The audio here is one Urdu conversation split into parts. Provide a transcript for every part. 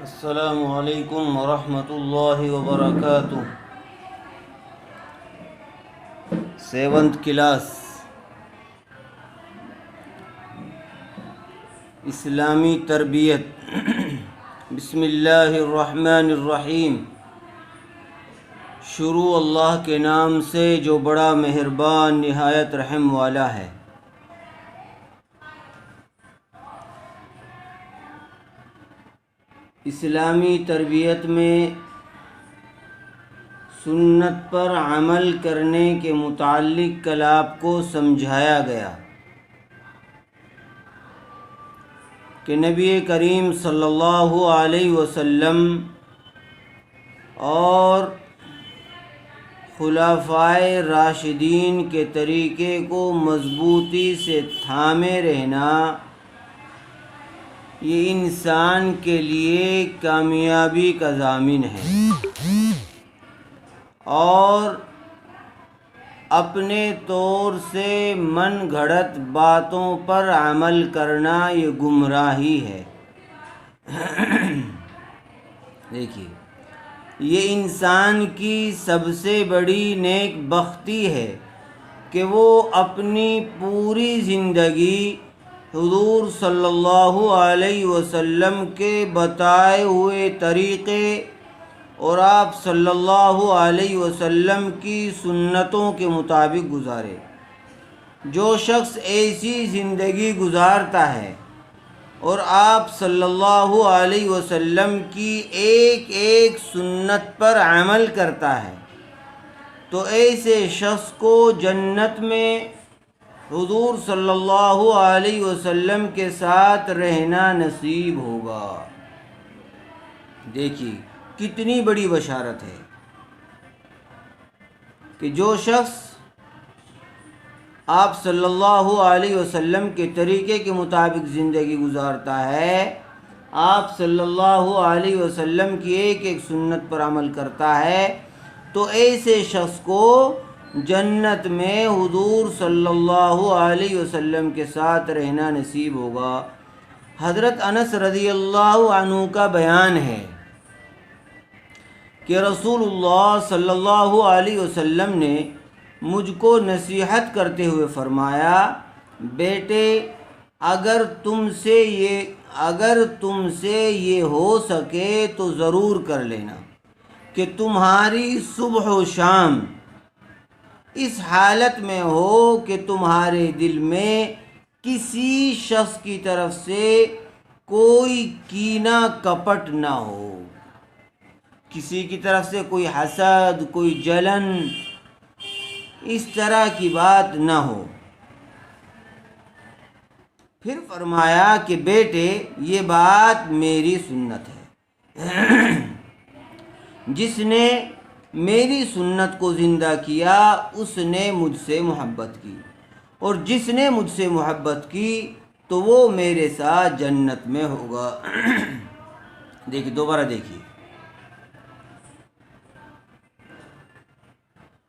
السلام علیکم ورحمۃ اللہ وبرکاتہ۔ سیونتھ کلاس اسلامی تربیت۔ بسم اللہ الرحمن الرحیم۔ شروع اللہ کے نام سے جو بڑا مہربان نہایت رحم والا ہے۔ اسلامی تربیت میں سنت پر عمل کرنے کے متعلق کل آپ کو سمجھایا گیا کہ نبی کریم صلی اللہ علیہ وسلم اور خلفائے راشدین کے طریقے کو مضبوطی سے تھامے رہنا یہ انسان کے لیے کامیابی کا ضامن ہے، اور اپنے طور سے من گھڑت باتوں پر عمل کرنا یہ گمراہی ہے۔ دیکھیے، یہ انسان کی سب سے بڑی نیک بختی ہے کہ وہ اپنی پوری زندگی حضور صلی اللہ علیہ وسلم کے بتائے ہوئے طریقے اور آپ صلی اللہ علیہ وسلم کی سنتوں کے مطابق گزارے۔ جو شخص ایسی زندگی گزارتا ہے اور آپ صلی اللہ علیہ وسلم کی ایک ایک سنت پر عمل کرتا ہے تو ایسے شخص کو جنت میں حضور صلی اللہ علیہ وسلم کے ساتھ رہنا نصیب ہوگا۔ دیکھیے کتنی بڑی بشارت ہے کہ جو شخص آپ صلی اللہ علیہ وسلم کے طریقے کے مطابق زندگی گزارتا ہے، آپ صلی اللہ علیہ وسلم کی ایک ایک سنت پر عمل کرتا ہے تو ایسے شخص کو جنت میں حضور صلی اللہ علیہ وسلم کے ساتھ رہنا نصیب ہوگا۔ حضرت انس رضی اللہ عنہ کا بیان ہے کہ رسول اللہ صلی اللہ علیہ وسلم نے مجھ کو نصیحت کرتے ہوئے فرمایا، بیٹے اگر تم سے یہ ہو سکے تو ضرور کر لینا کہ تمہاری صبح و شام اس حالت میں ہو کہ تمہارے دل میں کسی شخص کی طرف سے کوئی کینہ کپٹ نہ ہو، کسی کی طرف سے کوئی حسد، کوئی جلن، اس طرح کی بات نہ ہو۔ پھر فرمایا کہ بیٹے یہ بات میری سنت ہے، جس نے میری سنت کو زندہ کیا اس نے مجھ سے محبت کی، اور جس نے مجھ سے محبت کی تو وہ میرے ساتھ جنت میں ہوگا۔ دیکھیے دوبارہ دیکھیے،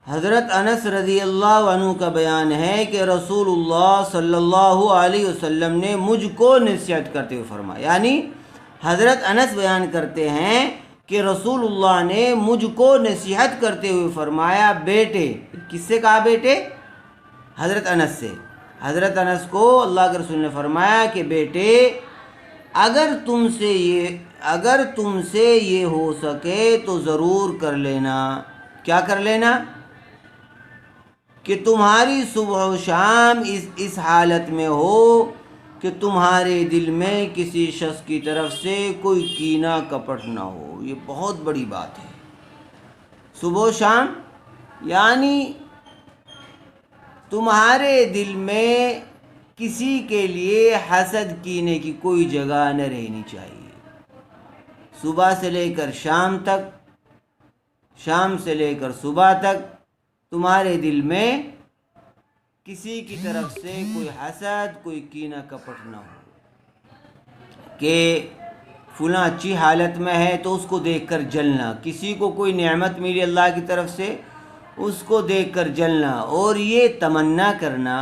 حضرت انس رضی اللہ عنہ کا بیان ہے کہ رسول اللہ صلی اللہ علیہ وسلم نے مجھ کو نصیحت کرتے ہوئے فرمایا، یعنی حضرت انس بیان کرتے ہیں کہ رسول اللہ نے مجھ کو نصیحت کرتے ہوئے فرمایا، بیٹے، کس سے کہا بیٹے؟ حضرت انس سے۔ حضرت انس کو اللہ کے رسول نے فرمایا کہ بیٹے اگر تم سے یہ ہو سکے تو ضرور کر لینا۔ کیا کر لینا؟ کہ تمہاری صبح و شام اس حالت میں ہو کہ تمہارے دل میں کسی شخص کی طرف سے کوئی کینہ کپٹ نہ ہو۔ یہ بہت بڑی بات ہے۔ صبح و شام یعنی تمہارے دل میں کسی کے لیے حسد کینے کی کوئی جگہ نہ رہنی چاہیے۔ صبح سے لے کر شام تک، شام سے لے کر صبح تک تمہارے دل میں کسی کی طرف سے کوئی حسد، کوئی کینہ کپٹ نہ ہو کہ فلاں اچھی حالت میں ہے تو اس کو دیکھ کر جلنا، کسی کو کوئی نعمت ملی اللہ کی طرف سے اس کو دیکھ کر جلنا، اور یہ تمنا کرنا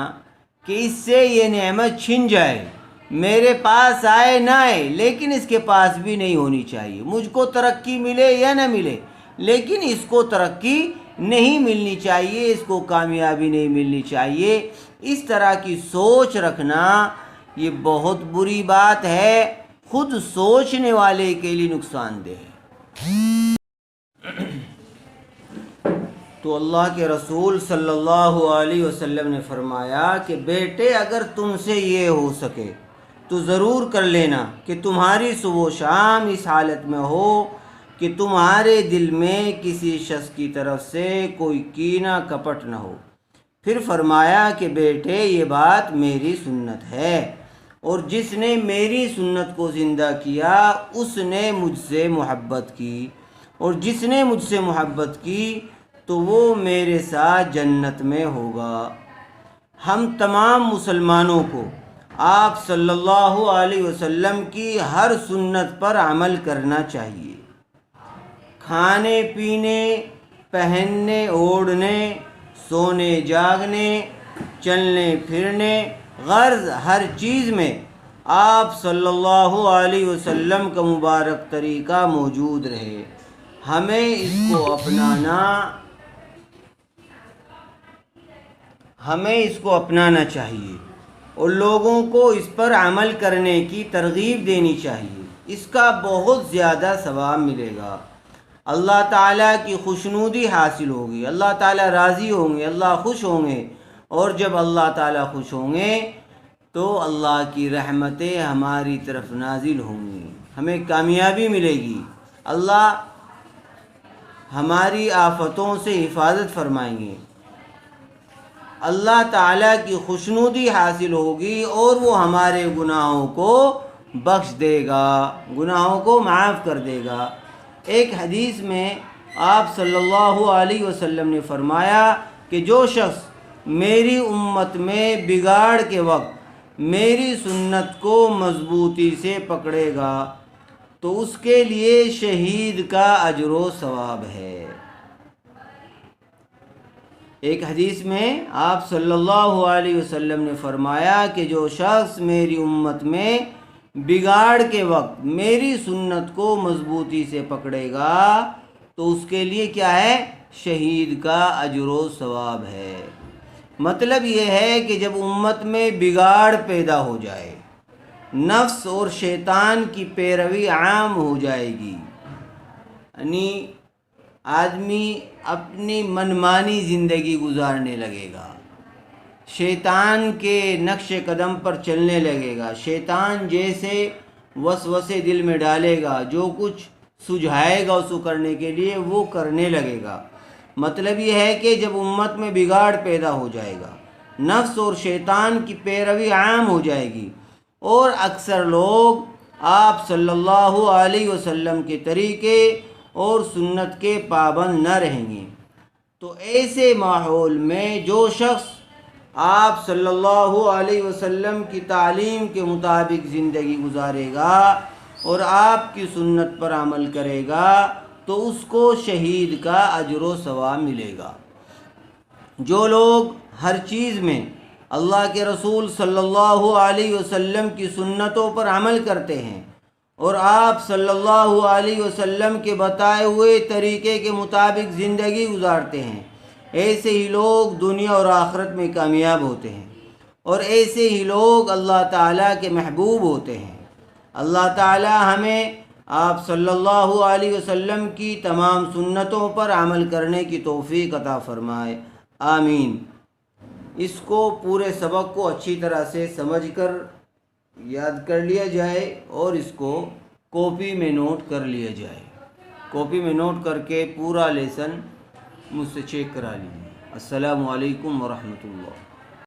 کہ اس سے یہ نعمت چھن جائے، میرے پاس آئے نہ آئے لیکن اس کے پاس بھی نہیں ہونی چاہیے. مجھ کو ترقی ملے یا نہ ملے لیکن اس کو ترقی نہیں ملنی چاہیے، اس کو کامیابی نہیں ملنی چاہیے. اس طرح کی سوچ رکھنا یہ بہت بری بات ہے، خود سوچنے والے کے لیے نقصان دہ ہے. تو اللہ کے رسول صلی اللہ علیہ وسلم نے فرمایا کہ بیٹے اگر تم سے یہ ہو سکے تو ضرور کر لینا کہ تمہاری صبح و شام اس حالت میں ہو کہ تمہارے دل میں کسی شخص کی طرف سے کوئی کینہ کپٹ نہ ہو. پھر فرمایا کہ بیٹے یہ بات میری سنت ہے، اور جس نے میری سنت کو زندہ کیا اس نے مجھ سے محبت کی، اور جس نے مجھ سے محبت کی تو وہ میرے ساتھ جنت میں ہوگا. ہم تمام مسلمانوں کو آپ صلی اللہ علیہ وسلم کی ہر سنت پر عمل کرنا چاہیے. کھانے پینے، پہننے اوڑھنے، سونے جاگنے، چلنے پھرنے، غرض ہر چیز میں آپ صلی اللہ علیہ وسلم کا مبارک طریقہ موجود رہے. ہمیں اس کو اپنانا چاہیے اور لوگوں کو اس پر عمل کرنے کی ترغیب دینی چاہیے. اس کا بہت زیادہ ثواب ملے گا، اللہ تعالیٰ کی خوشنودی حاصل ہوگی، اللہ تعالیٰ راضی ہوں گے، اللہ خوش ہوں گے، اور جب اللہ تعالیٰ خوش ہوں گے تو اللہ کی رحمتیں ہماری طرف نازل ہوں گی، ہمیں کامیابی ملے گی، اللہ ہماری آفتوں سے حفاظت فرمائیں گے، اللہ تعالیٰ کی خوشنودی حاصل ہوگی اور وہ ہمارے گناہوں کو بخش دے گا، گناہوں کو معاف کر دے گا. ایک حدیث میں آپ صلی اللہ علیہ وسلم نے فرمایا کہ جو شخص میری امت میں بگاڑ کے وقت میری سنت کو مضبوطی سے پکڑے گا تو اس کے لیے شہید کا اجر و ثواب ہے. ایک حدیث میں آپ صلی اللہ علیہ وسلم نے فرمایا کہ جو شخص میری امت میں بگاڑ کے وقت میری سنت کو مضبوطی سے پکڑے گا تو اس کے لیے کیا ہے؟ شہید کا اجر و ثواب ہے. مطلب یہ ہے کہ جب امت میں بگاڑ پیدا ہو جائے، نفس اور شیطان کی پیروی عام ہو جائے گی، یعنی آدمی اپنی منمانی زندگی گزارنے لگے گا، شیطان کے نقش قدم پر چلنے لگے گا، شیطان جیسے وسوسے دل میں ڈالے گا، جو کچھ سجھائے گا اس کو کرنے کے لیے وہ کرنے لگے گا. مطلب یہ ہے کہ جب امت میں بگاڑ پیدا ہو جائے گا، نفس اور شیطان کی پیروی عام ہو جائے گی اور اکثر لوگ آپ صلی اللہ علیہ وسلم کے طریقے اور سنت کے پابند نہ رہیں گے، تو ایسے ماحول میں جو شخص آپ صلی اللہ علیہ وسلم کی تعلیم کے مطابق زندگی گزارے گا اور آپ کی سنت پر عمل کرے گا تو اس کو شہید کا اجر و ثواب ملے گا. جو لوگ ہر چیز میں اللہ کے رسول صلی اللہ علیہ وسلم کی سنتوں پر عمل کرتے ہیں اور آپ صلی اللہ علیہ وسلم کے بتائے ہوئے طریقے کے مطابق زندگی گزارتے ہیں، ایسے ہی لوگ دنیا اور آخرت میں کامیاب ہوتے ہیں اور ایسے ہی لوگ اللہ تعالیٰ کے محبوب ہوتے ہیں. اللہ تعالیٰ ہمیں آپ صلی اللہ علیہ وسلم کی تمام سنتوں پر عمل کرنے کی توفیق عطا فرمائے، آمین. اس کو پورے سبق کو اچھی طرح سے سمجھ کر یاد کر لیا جائے اور اس کو کاپی میں نوٹ کر لیا جائے. کاپی میں نوٹ کر کے پورا لیسن مجھ سے چیک کرا لیجیے. السلام علیکم ورحمۃ اللہ.